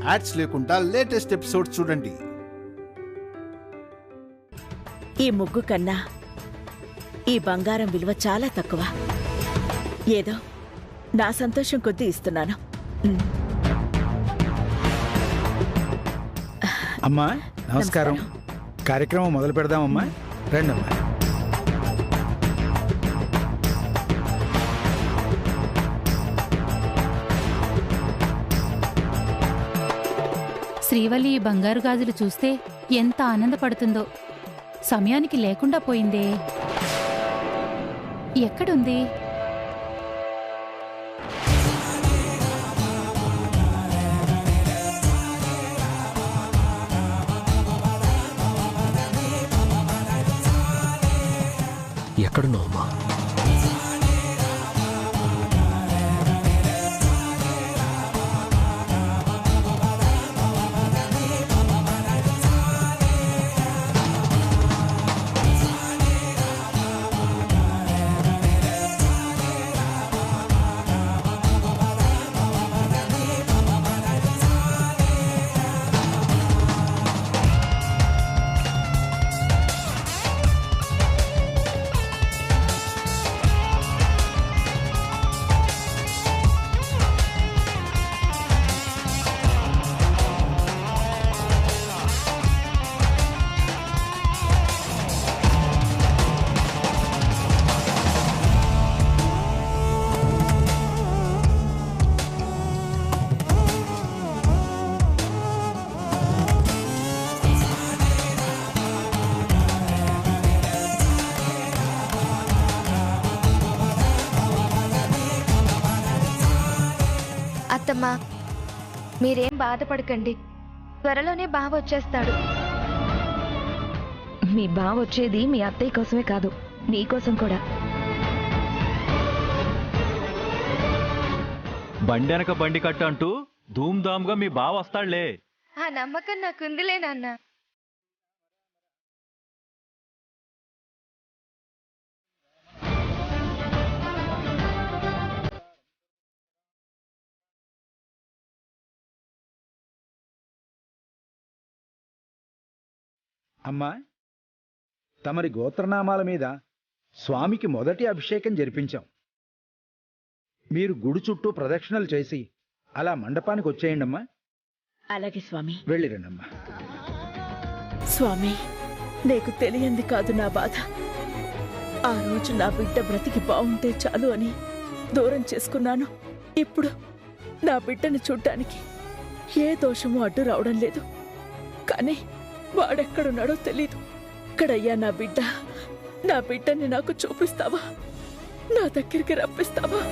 Ads లేకుండా latest episodes చూడండి. ఈ ముగ్గు కన్నా ఈ బంగారం విలువ చాలా తక్కువ. ఏదో నా సంతోషం కొద్దీ ఇస్తున్నాను. అమ్మా నమస్కారం. కార్యక్రమం మొదలు పెడదామమ్మా. రండి అమ్మా. శ్రీవల్లి ఈ బంగారు గాజులు చూస్తే ఎంత ఆనందపడుతుందో. సమయానికి లేకుండా పోయిందే. ఎక్కడుంది? ఎక్కడున్నావు అమ్మా? అత్తమ్మా, మీరేం బాధపడకండి. త్వరలోనే బావ వచ్చేస్తాడు. మీ బావ వచ్చేది మీ అత్తయ్య కోసమే కాదు, నీకోసం కూడా. బండి వెనక బండి కట్ట అంటూ ధూమ్ధామ్గా మీ బావ వస్తాడులే. ఆ నమ్మకం నాకుందిలే నాన్న. అమ్మా, తమరి గోత్రనామాల మీద స్వామికి మొదటి అభిషేకం జరిపించాం. మీరు గుడి చుట్టూ ప్రదక్షిణలు చేసి అలా మండపానికి వచ్చేయండి అమ్మా. అలాగే స్వామి. వెళ్ళిరండమ్మా. స్వామి, నీకు తెలియంది కాదు నా బాధ. ఆ రోజు నా బిడ్డ బ్రతికి బాగుంటే చాలు అని దూరం చేసుకున్నాను. ఇప్పుడు నా బిడ్డని చూడ్డానికి ఏ దోషము అడ్డు రావడం లేదు. కానీ వాడెక్కడున్నాడో తెలీదు. ఇక్కడయ్యా నా బిడ్డ. నా బిడ్డని నాకు చూపిస్తావా? నా దగ్గరికి రప్పిస్తావా?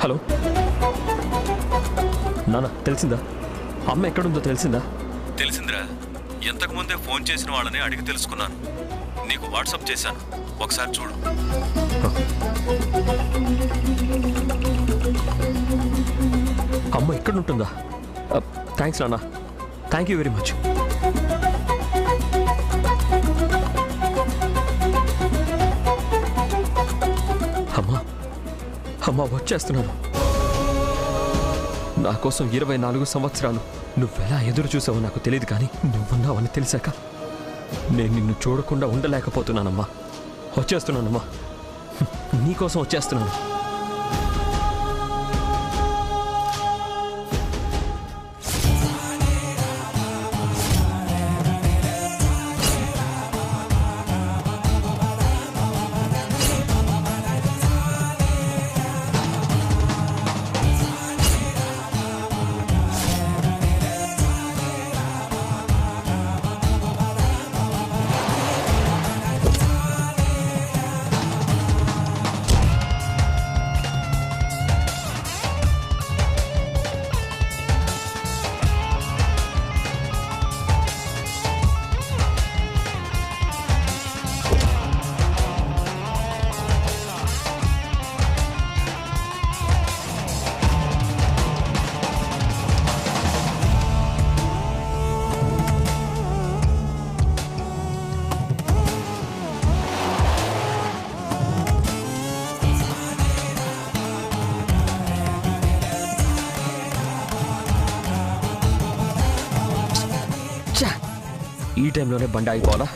హలో నాన్న, తెలిసిందా? అమ్మ ఎక్కడుందో తెలిసిందా? తెలిసిందిరా. ఎంతకు ముందే ఫోన్ చేసిన వాళ్ళని అడిగి తెలుసుకున్నాను. నీకు వాట్సాప్ చేశాను, ఒకసారి చూడు. అమ్మ ఎక్కడుంటుందా? థ్యాంక్స్ నాన్న, థ్యాంక్ యూ వెరీ మచ్. అమ్మా అమ్మా, వచ్చేస్తున్నాను. నా కోసం 24 సంవత్సరాలు నువ్వెలా ఎదురు చూసావో నాకు తెలియదు, కానీ నువ్వున్నావని తెలిసాక నేను నిన్ను చూడకుండా ఉండలేకపోతున్నానమ్మా. వచ్చేస్తున్నానమ్మా, నీకోసం వచ్చేస్తున్నాను. ఈ టైంలోనే బండి ఆగిపోవాలా?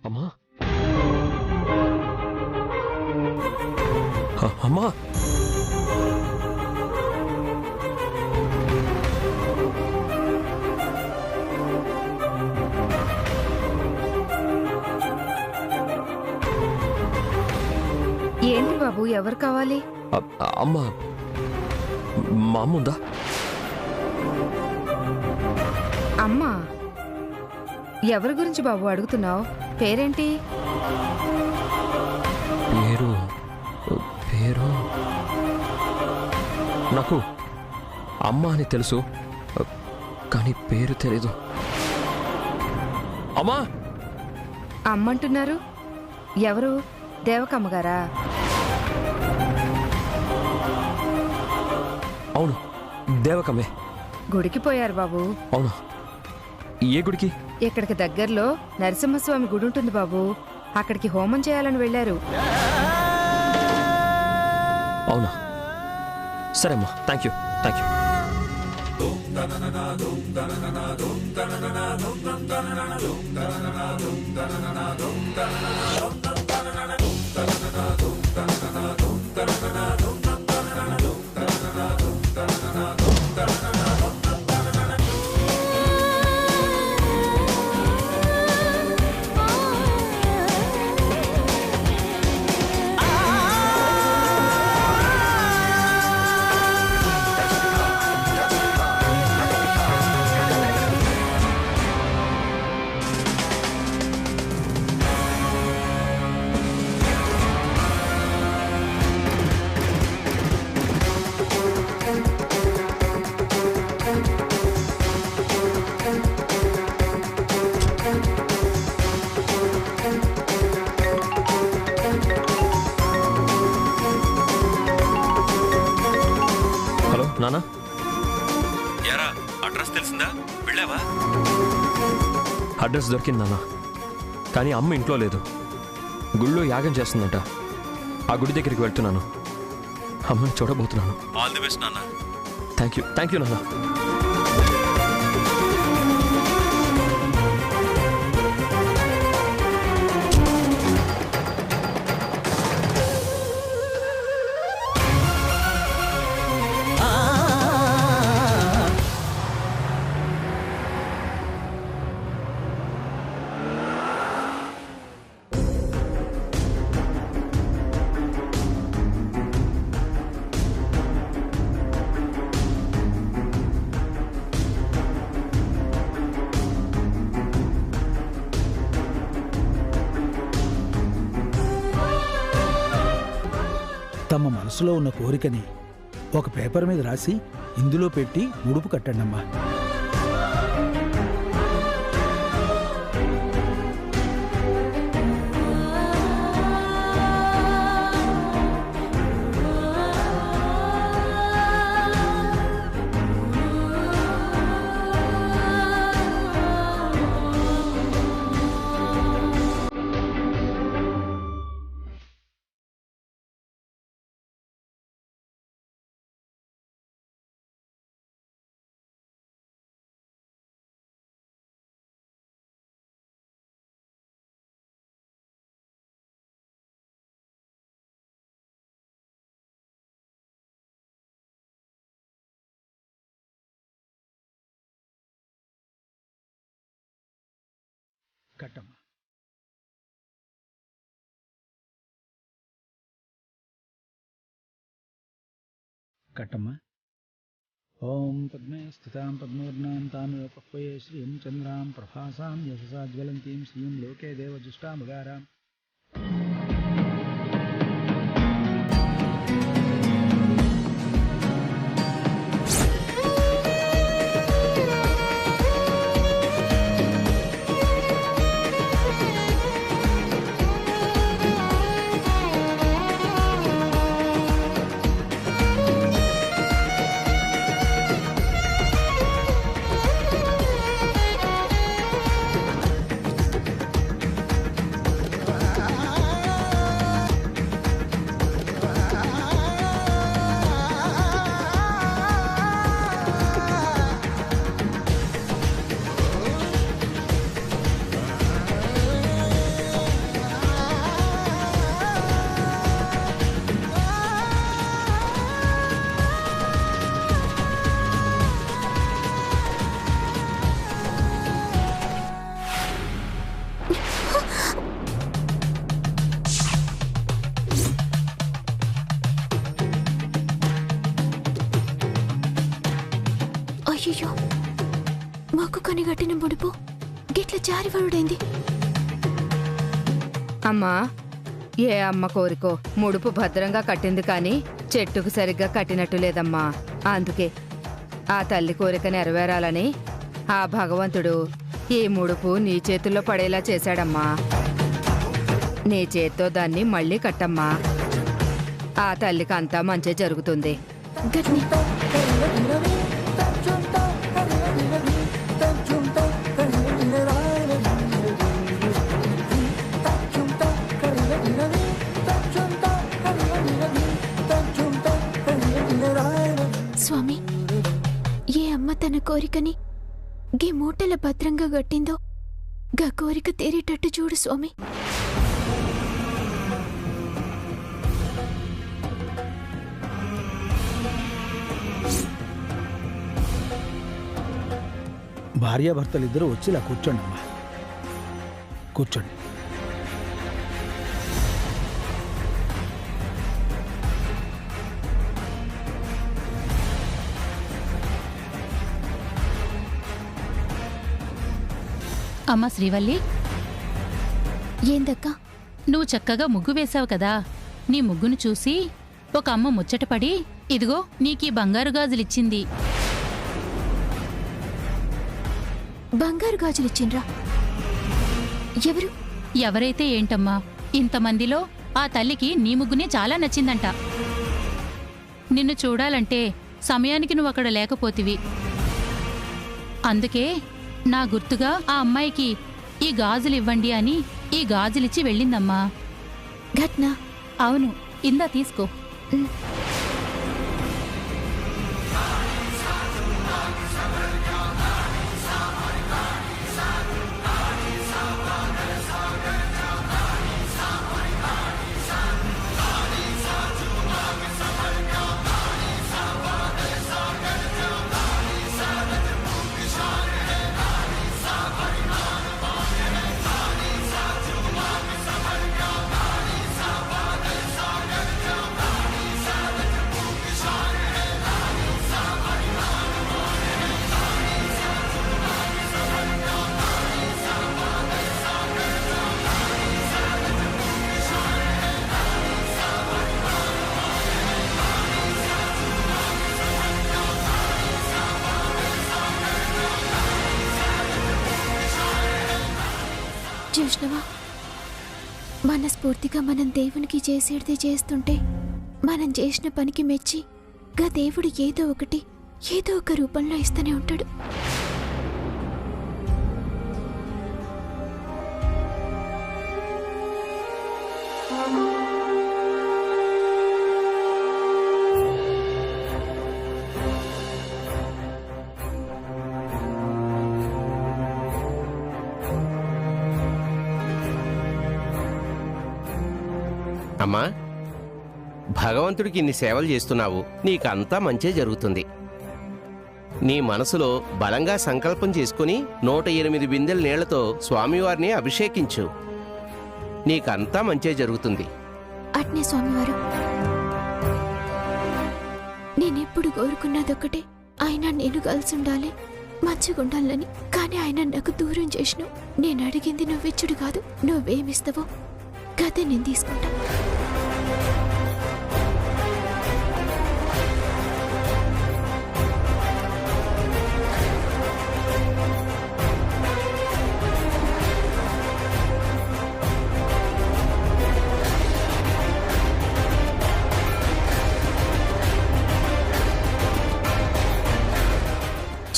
అమ్మా, అమ్మా, ఏంటి బాబు, ఎవరు కావాలి? అమ్మా, మా అమ్మ ఉందా? అమ్మా, ఎవరి గురించి బాబు అడుగుతున్నావు? పేరేంటి? పేరు పేరు నాకు అమ్మ అని తెలుసు, కానీ పేరు తెలీదు. అమ్మా, అమ్మంటున్నారు? ఎవరు? దేవకమ్మ గారా? అవును, దేవకమ్మే. గుడికి పోయారు బాబు. అవును, ఏ గుడికి? ఇక్కడికి దగ్గరలో నరసింహస్వామి గుడి ఉంటుంది బాబు, అక్కడికి హోమం చేయాలని వెళ్ళారు. అవునా, సరే అమ్మా, థ్యాంక్ యూ, థ్యాంక్ యూ. నానా, యారా అడ్రస్ తెలిసిందా? వెళ్ళావా? అడ్రస్ దొరికింది నాన్న, కానీ అమ్మ ఇంట్లో లేదు. గుళ్ళో యాగం చేస్తుందట. ఆ గుడి దగ్గరికి వెళ్తున్నాను. అమ్మని చూడబోతున్నాను. ఆల్ ది బెస్ట్ నాన్న. థ్యాంక్ యూ నాన్న. తమ మనసులో ఉన్న కోరికని ఒక పేపర్ మీద రాసి ఇందులో పెట్టి ముడుపు కట్టండమ్మా. కట్టమ్మా. కట్టమ్మా. ఓం పద్మే స్థితాం పద్మవర్ణాం తామివ పక్వయే శ్రీం చంద్రాం ప్రభాసాం యశసా జ్వలంతీం శ్రీం లోకే దేవజుష్టామగారాం. అయ్యో, మాకు కనిగట్టిన ముడుపు గిట్ల జారివరుడైంది. అమ్మా, ఏ అమ్మ కోరికో ముడుపు భద్రంగా కట్టింది కానీ చెట్టుకు సరిగ్గా కట్టినట్టు లేదమ్మా. అందుకే ఆ తల్లి కోరిక నెరవేరాలని ఆ భగవంతుడు ఈ ముడుపు నీ చేతుల్లో పడేలా చేశాడమ్మా. నీ చేత్తో దాన్ని మళ్ళీ కట్టమ్మా. ఆ తల్లికి అంతా మంచి జరుగుతుంది. గట్ని స్వామి, ఏ అమ్మ తన కోరికని గీ మూటల భద్రంగా గట్టిందో గా కోరిక తీరేటట్టు చూడు స్వామి. భార్యాభర్తలిద్దరూ వచ్చి ఇలా కూర్చోండి అమ్మా. కూర్చోండి. అమ్మా శ్రీవల్లి, ఏందక్కా? నువ్వు చక్కగా ముగ్గు వేశావు కదా. నీ ముగ్గును చూసి ఒక అమ్మ ముచ్చటపడి ఇదిగో నీకీ బంగారు గాజులిచ్చింది. బంగారు గాజులిచ్చిండ్రా? ఎవరు? ఎవరైతే ఏంటమ్మా, ఇంతమందిలో ఆ తల్లికి నీ ముగ్గునే చాలా నచ్చిందంట. నిన్ను చూడాలంటే సమయానికి నువ్వు అక్కడ లేకపోతివి. అందుకే నా గుర్తుగా ఆ అమ్మాయికి ఈ గాజులు ఇవ్వండి అని ఈ గాజులిచ్చి వెళ్ళిందమ్మా. ఘట్నా? అవును, ఇందా తీసుకో. చూసినవా, మనస్ఫూర్తిగా మనం దేవునికి చేసేది చేస్తుంటే మనం చేసిన పనికి మెచ్చి గా దేవుడు ఏదో ఒక రూపంలో ఇస్తూనే ఉంటాడు. అమ్మా, భగవంతుడికి ఇన్ని సేవలు చేస్తున్నావు, నీకంతా మంచే జరుగుతుంది. నీ మనసులో బలంగా సంకల్పం చేసుకుని 108 బిందెల నీళ్లతో స్వామివారిని అభిషేకించు. నీకంతా మంచే జరుగుతుంది. అట్నే స్వామివారు, నేనెప్పుడు కోరుకున్నదొక్కటే, ఆయన నేను కలిసి ఉండాలి, మంచిగుండాలని. కానీ ఆయన నాకు దూరం చేసినావు. నేను అడిగింది నువ్విచ్చుడు కాదు, నువ్వేమిస్తావో కదే నేను తీసుకుంటా.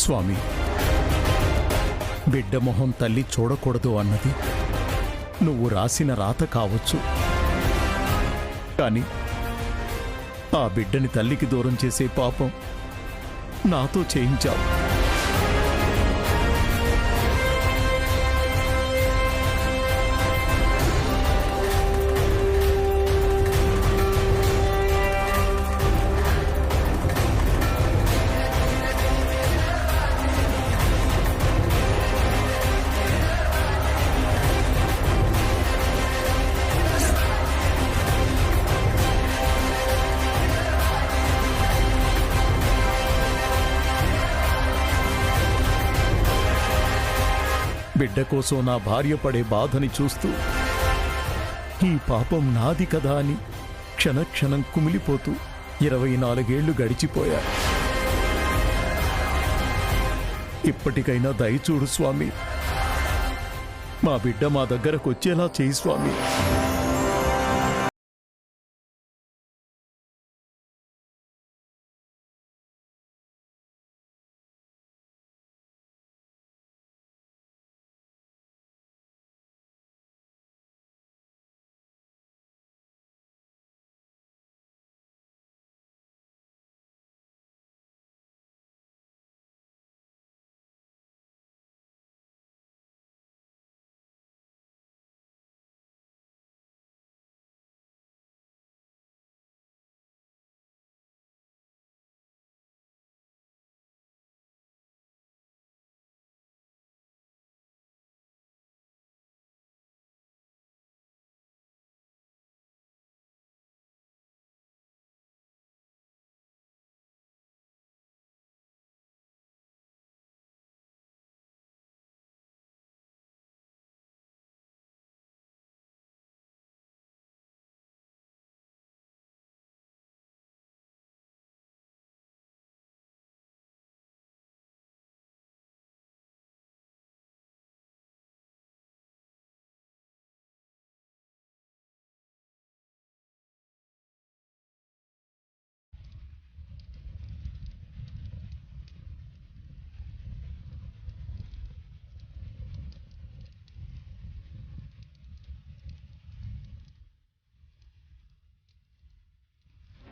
స్వామి, బిడ్డ మొహం తల్లి చూడకూడదు అన్నది నువ్వు రాసిన రాత కావచ్చు, కానీ ఆ బిడ్డని తల్లికి దూరం చేసే పాపం నాతో చేయించావు. బిడ్డ కోసం నా భార్య పడే బాధని చూస్తూ ఈ పాపం నాది కదా అని క్షణక్షణం కుమిలిపోతూ 24 ఏళ్లు గడిచిపోయా. ఇప్పటికైనా దయచూడు స్వామి, మా బిడ్డ మా దగ్గరకు వచ్చేలా చేయి స్వామి.